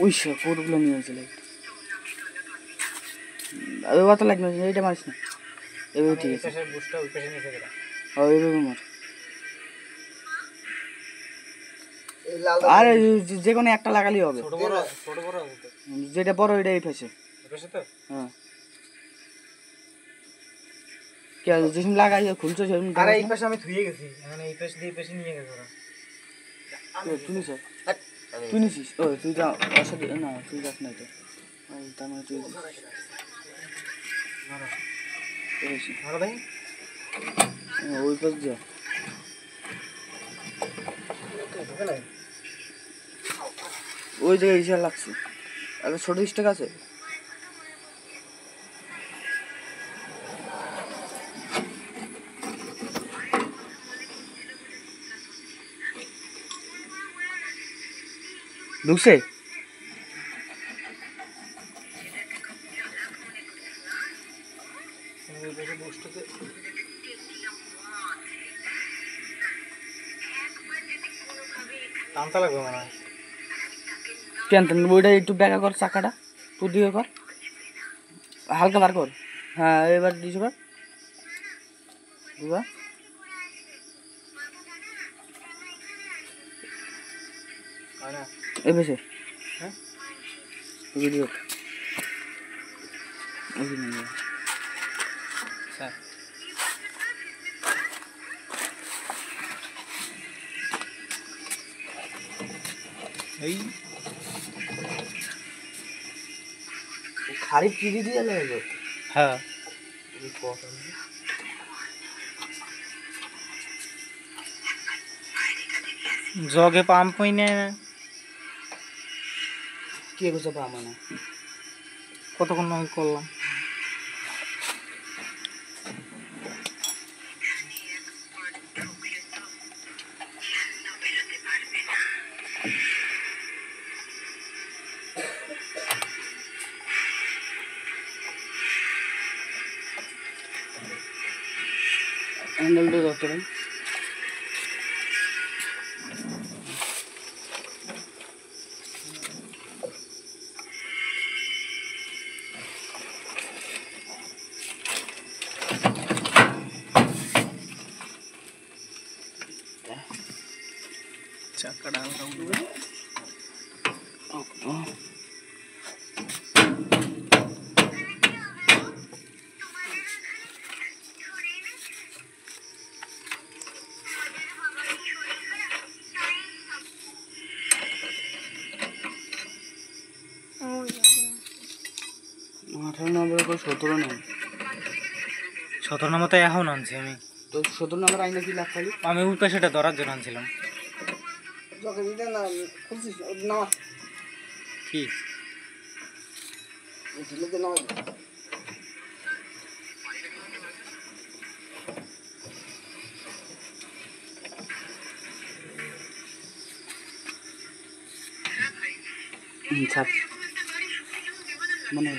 ওই সব ফটোগুলো নিয়ে আসছিল ওই কথা লাগবে না, এইটা মারিস না। এবার ঠিক আছে, এইভাবে মার। আরে যে কোনো একটা লাগালেই হবে, যেটা বড় ওইটা এই পাশে। হ্যাঁ যেসব লাগাই খুলছো সেরকম। আরে এই পাশে আমি ধুয়ে গেছি, মানে এই পাশ দিয়ে এই পাশে নিয়ে গেছে ওরা। তুই নিছিস? ও তুই যা অসাধু না, তুই যাস না তো। তার মানে তুই ওই পাশ যা, ওই জায়গায় ইসা লাগছে। একটা ছোট স্টেক আছে, ঢুকছে। টানতে লাগবে মনে হয়। কেন ওইটা একটু ব্যাকা কর, চাকাটা তোর দিকে কর, হালকা বার কর। হ্যাঁ এবার দিস কর দুবার। এই বেশে হ্যাঁ ভিডিও এই খালি পিড়ি দিয়ে লাগবে। হ্যাঁ জগে পাম্প হই না, কে বুঝতে পারবো না। কতক্ষণ আমি করলাম। হ্যান্ডেলটা ধরতে পারি। চাকাটা হালকা উঠবে। আঠারো নম্বর করে 17 নাম, 17 নম্বর তো এখন আনছি আমি। তো 17 নম্বর আইনা কি লাভ খালি? আমি ওই পাশেটা ধরার জন্য আনছিলাম। কি ছাড় মানে